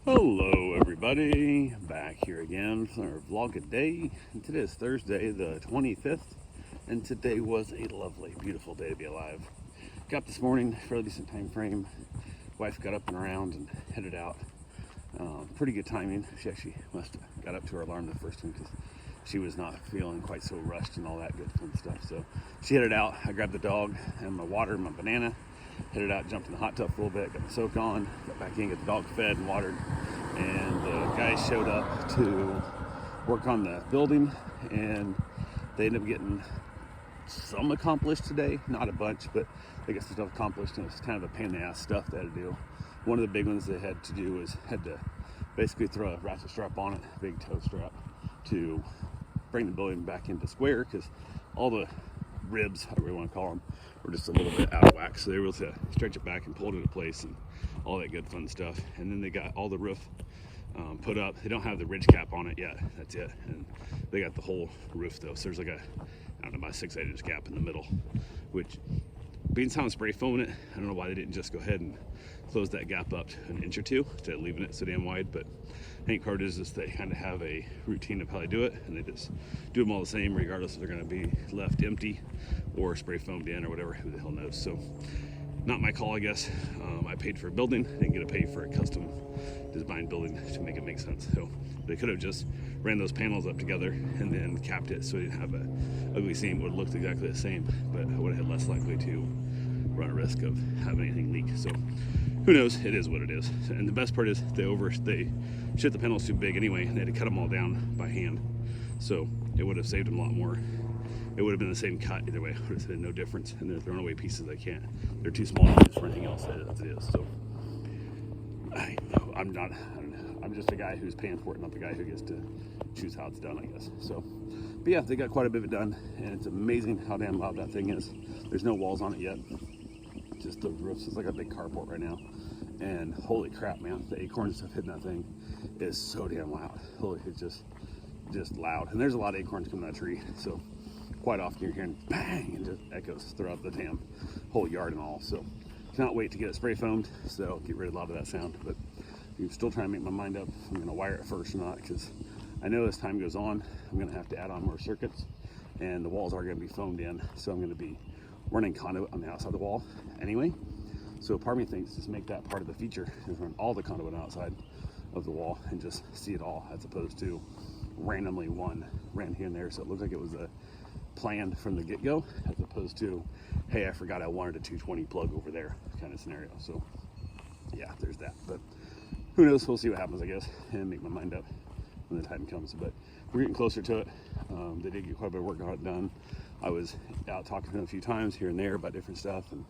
Hello everybody, back here again for our vlog a day. And today is Thursday the 25th, and today was a lovely, beautiful day to be alive. Got up this morning, fairly decent time frame. Wife got up and around and headed out. Pretty good timing. She actually must have got up to her alarm the first one because she was not feeling quite so rushed and all that good fun stuff. So she headed out. I grabbed the dog and my water and my banana. Headed out, jumped in the hot tub for a little bit, got the soak on, got back in, got the dog fed and watered, and the guys showed up to work on the building, and they ended up getting some accomplished today. Not a bunch, but they got some stuff accomplished, and it was kind of a pain in the ass stuff they had to do. One of the big ones they had to do was had to basically throw a ratchet strap on it, a big tow strap, to bring the building back into square, because all the ribs, however you want to call them, were just a little bit out of whack. So they were able to stretch it back and pull it into place and all that good fun stuff. And then they got all the roof put up. They don't have the ridge cap on it yet. That's it. And they got the whole roof though. So there's like I don't know, about a 6-8 inch gap in the middle, which being sound spray foaming it, I don't know why they didn't just go ahead and close that gap up to an inch or two instead of leaving it so damn wide. But I think part is they kind of have a routine of how they do it, and they just do them all the same regardless if they're going to be left empty or spray foamed in or whatever, who the hell knows. So not my call, I guess. I paid for a building, didn't get to pay for a custom design building to make it make sense. So they could have just ran those panels up together and then capped it so it didn't have a ugly seam. It would have looked exactly the same, but I would have had less likely to run a risk of having anything leak. So who knows? It is what it is. And the best part is they shit the panels too big anyway, and they had to cut them all down by hand. So it would have saved them a lot more. It would have been the same cut either way. It would have been no difference. And they're throwing away pieces they can't. They're too small to use for anything else as it is. So I'm just a guy who's paying for it, not the guy who gets to choose how it's done, I guess. So, but yeah, they got quite a bit of it done, and it's amazing how damn loud that thing is. There's no walls on it yet. Just the roofs. It's like a big carport right now. And holy crap, man, the acorns stuff hitting that thing is so damn loud. Holy, it's just loud. And there's a lot of acorns coming out of the tree, so quite often you're hearing bang and just echoes throughout the damn whole yard and all. So cannot wait to get it spray foamed, so get rid of a lot of that sound. But I'm still trying to make my mind up if I'm going to wire it first or not, because I know as time goes on, I'm going to have to add on more circuits, and the walls are going to be foamed in, so I'm going to be running conduit on the outside of the wall anyway. So part of me thinks just make that part of the feature is run all the conduit outside of the wall and just see it all, as opposed to randomly one ran here and there. So it looks like it was a planned from the get-go, as opposed to, hey, I forgot I wanted a 220 plug over there kind of scenario. So yeah, there's that. But who knows? We'll see what happens, I guess, and make my mind up when the time comes. But we're getting closer to it. They did get quite a bit of work on it done. I was out talking to them a few times here and there about different stuff, and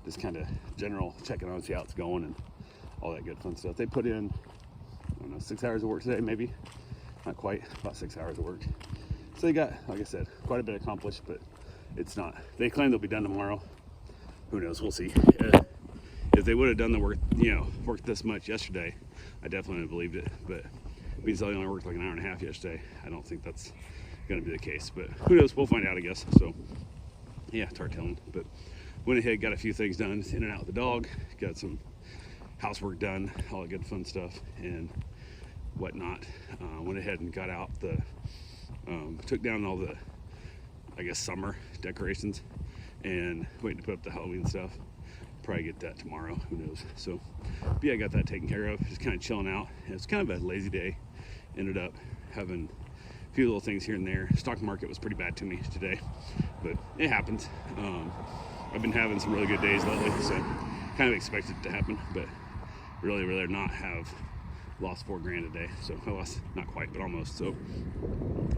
just kind of general checking on, see how it's going and all that good fun stuff. They put in, I don't know, 6 hours of work today, maybe. Not quite, about 6 hours of work. So they got, like I said, quite a bit accomplished, but it's not. They claim they'll be done tomorrow. Who knows? We'll see. If they would have done the work, worked this much yesterday, I definitely would have believed it. But because they only worked like an hour and a half yesterday, I don't think that's going to be the case. But who knows? We'll find out, I guess. So yeah, it's hard telling. But went ahead, got a few things done, in and out with the dog, got some housework done, all the good fun stuff and whatnot. Went ahead and got out took down all the, I guess, summer decorations, and waiting to put up the Halloween stuff. Probably get that tomorrow, who knows. So but yeah, I got that taken care of, just kind of chilling out. And it's kind of a lazy day. Ended up having a few little things here and there. Stock market was pretty bad to me today, but it happens. I've been having some really good days lately, so kind of expected it to happen, but really rather not have lost $4,000 a day. So I lost, not quite, but almost. So,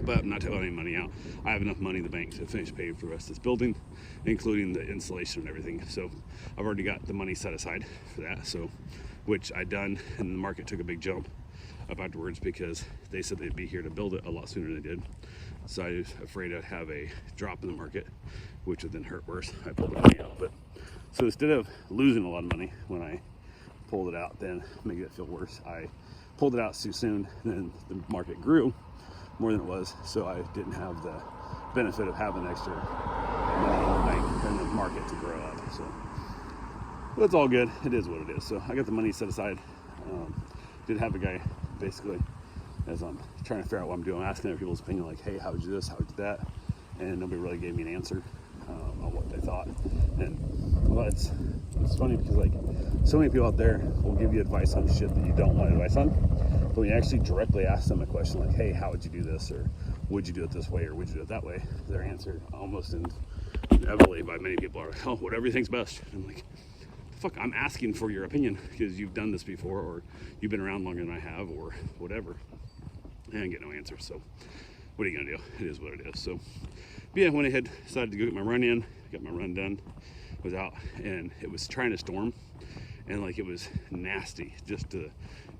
but I'm not taking any money out. I have enough money in the bank to finish paying for the rest of this building, including the installation and everything. So I've already got the money set aside for that. So, which I done, and the market took a big jump up afterwards because they said they'd be here to build it a lot sooner than they did. So I was afraid I'd have a drop in the market, which would then hurt worse. I pulled the money out. But so instead of losing a lot of money when I pulled it out, then make it feel worse, I pulled it out too soon, and then the market grew more than it was, so I didn't have the benefit of having extra money in the bank and the market to grow up. So but it's all good. It is what it is. So I got the money set aside. did have a guy basically, as I'm trying to figure out what I'm doing, asking other people's opinion, like, hey, how would you do this, how would you do that, and nobody really gave me an answer on what they thought. And well, it's funny because like so many people out there will give you advice on shit that you don't want advice on, but when you actually directly ask them a question like, hey, how would you do this, or would you do it this way, or would you do it that way, their answer almost inevitably by many people are like, oh, whatever you think's best. And I'm like, fuck, I'm asking for your opinion because you've done this before, or you've been around longer than I have, or whatever, and I get no answer. So what are you gonna do? It is what it is. So but yeah, went ahead, decided to go get my run in, got my run done, was out, and it was trying to storm, and like it was nasty just to the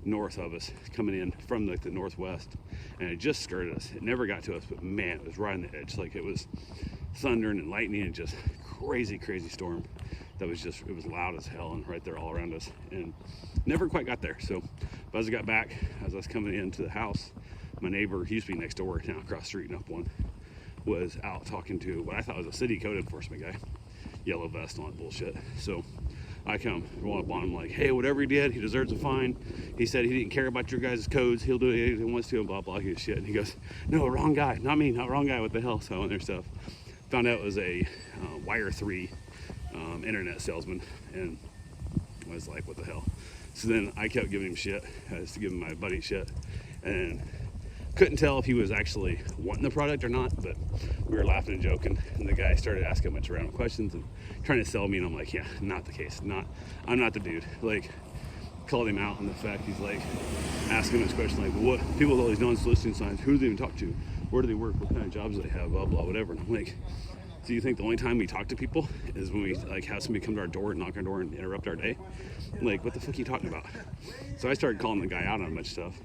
north of us, coming in from like the northwest, and it just skirted us. It never got to us, but man, it was right on the edge. Like it was thundering and lightning and just crazy storm that was just, it was loud as hell and right there all around us, and never quite got there. So but as I got back, as I was coming into the house, my neighbor, he used to be next door, now across the street and up one, was out talking to what I thought was a city code enforcement guy, yellow vest and all that bullshit. So I come roll up on him like, hey, whatever he did, he deserves a fine. He said he didn't care about your guys' codes, he'll do anything he wants to, and blah blah his shit. And he goes, no, wrong guy, not me, not wrong guy, what the hell. So I went there stuff, found out it was a Wire 3 internet salesman, and I was like, what the hell. So then I kept giving him shit, I was giving my buddy shit, and couldn't tell if he was actually wanting the product or not, but we were laughing and joking, and the guy started asking a bunch of random questions and trying to sell me, and I'm like, yeah, not the case, I'm not the dude. Like, called him out on the fact he's like asking him this question like, well, what people with all these non-soliciting signs, who do they even talk to, where do they work, what kind of jobs do they have, blah blah whatever. And I'm like, do you think the only time we talk to people is when we like have somebody come to our door and knock on our door and interrupt our day? Like, what the fuck are you talking about? So I started calling the guy out on a bunch of stuff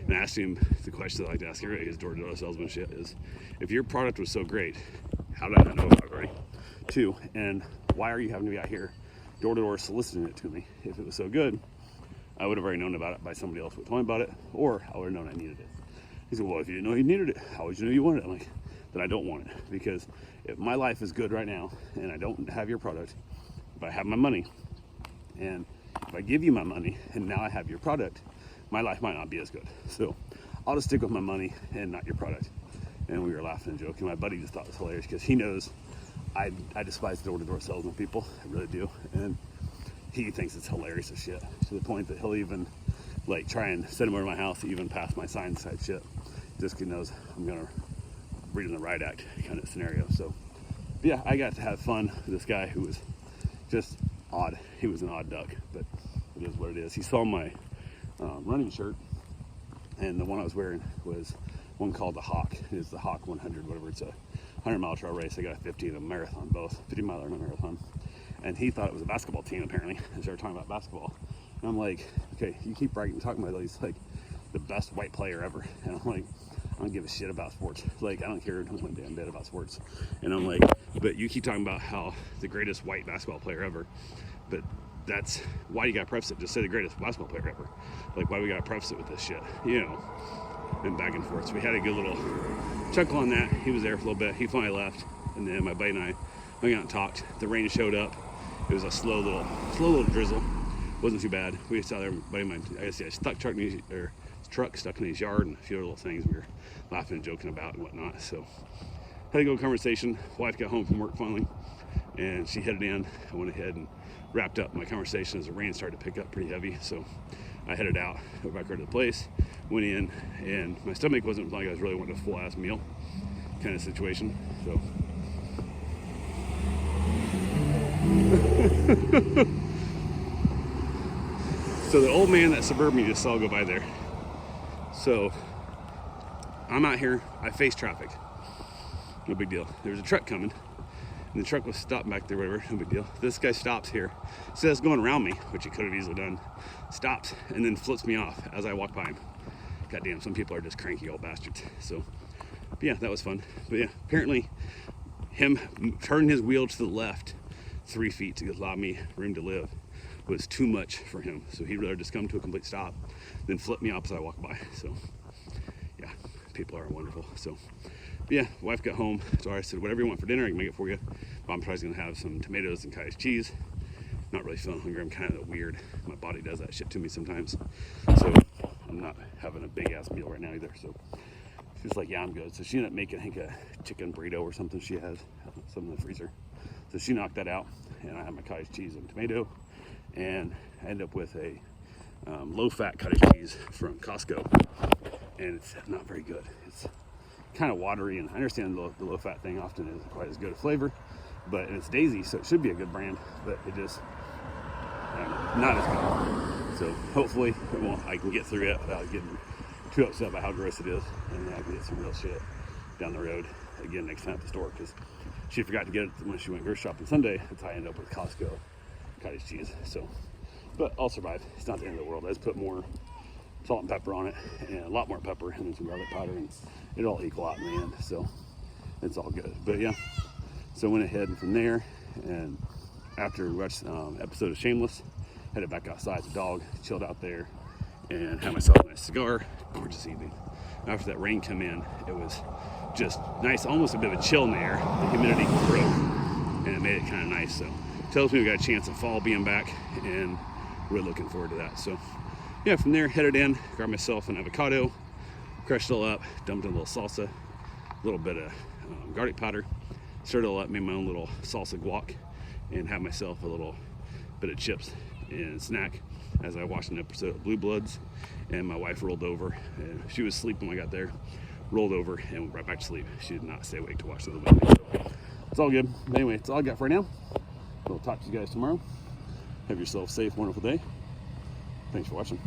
and asked him the question that I like to ask everybody, his door-to-door salesman shit is, if your product was so great, how did I not know about it already? 2, and why are you having to be out here door-to-door soliciting it to me? If it was so good, I would have already known about it by somebody else would tell me about it, or I would have known I needed it. He said, well, if you didn't know you needed it, how would you know you wanted it? I'm like, then I don't want it, because if my life is good right now and I don't have your product, if I have my money, and if I give you my money and now I have your product, my life might not be as good. So I'll just stick with my money and not your product. And we were laughing and joking. My buddy just thought it was hilarious because he knows I despise door-to-door salesman people. I really do. And he thinks it's hilarious as shit, to the point that he'll even like try and send him over to my house, even past my sign type shit, just because he knows I'm gonna read in the riot act kind of scenario. So yeah, I got to have fun with this guy who was just odd. He was an odd duck, but it is what it is. He saw my running shirt, and the one I was wearing was one called the Hawk. It is the Hawk 100, whatever. It's a 100-mile trail race. I got a 50 and a marathon, both 50-miler and a marathon. And he thought it was a basketball team, apparently, as they were talking about basketball. And I'm like, okay, you keep bragging, talking about he's like the best white player ever. And I'm like, I don't give a shit about sports. Like, I don't care one damn bit about sports. And I'm like, but you keep talking about how the greatest white basketball player ever, but that's why you gotta preface it. Just say the greatest basketball player ever. Like, why we gotta preface it with this shit, you know? And back and forth. So we had a good little chuckle on that. He was there for a little bit. He finally left, and then my buddy and I hung out and talked. The rain showed up. It was a slow little drizzle. Wasn't too bad. We just out there. Buddy of mine, I guess, yeah, truck stuck in his yard, and a few other little things we were laughing and joking about and whatnot. So had a good conversation. Wife got home from work finally, and she headed in. I went ahead and wrapped up my conversation as the rain started to pick up pretty heavy. So I headed out, went back over to the place, went in, and my stomach wasn't like I was really wanting a full ass meal kind of situation. So so the old man that Suburban you just saw go by there. So I'm out here, I face traffic, no big deal. There's a truck coming, and the truck was stopped back there, whatever, no big deal. This guy stops here, says going around me, which he could have easily done, stops, and then flips me off as I walk by him. Goddamn, some people are just cranky old bastards. So, but yeah, that was fun. But yeah, apparently him turning his wheel to the left 3 feet to allow me room to live was too much for him. So he'd rather just come to a complete stop than flip me off as I walk by. So yeah, people are wonderful. So but yeah, wife got home, so I said, whatever you want for dinner, I can make it for you. But I'm probably gonna have some tomatoes and cottage cheese. Not really feeling hungry. I'm kind of weird. My body does that shit to me sometimes. So I'm not having a big ass meal right now either. So she's like, yeah, I'm good. So she ended up making, I think, a chicken burrito or something she has, something in the freezer. So she knocked that out, and I had my cottage cheese and tomato, and I ended up with a low-fat cottage cheese from Costco, and it's not very good. It's kind of watery, and I understand the low-fat thing often isn't quite as good a flavor, but it's Daisy, so it should be a good brand, but it just not as good. So hopefully I can get through it without getting too upset about how gross it is, and I can get some real shit down the road again next time at the store, because she forgot to get it when she went grocery shopping Sunday. That's how I ended up with Costco cottage cheese. So, but I'll survive. It's not the end of the world. I just put more salt and pepper on it, and a lot more pepper, and then some garlic powder, and it'll all equal out in the end. So it's all good. But yeah, so went ahead and from there, and after we watched episode of Shameless, headed back outside with the dog, chilled out there, and had myself a nice cigar. Gorgeous evening. After that rain come in, it was just nice, almost a bit of a chill in the air. The humidity broke, and it made it kind of nice. So tells me we got a chance of fall being back, and really looking forward to that. So yeah, from there, headed in, grabbed myself an avocado, crushed it all up, dumped in a little salsa, a little bit of garlic powder, stirred it all up, made my own little salsa guac, and had myself a little bit of chips and snack as I watched an episode of Blue Bloods. And my wife rolled over, and she was asleep when I got there, rolled over and went right back to sleep. She did not stay awake to watch the movie. So it's all good. But anyway, it's all I got for now. We'll talk to you guys tomorrow. Have yourself a safe, wonderful day. Thanks for watching.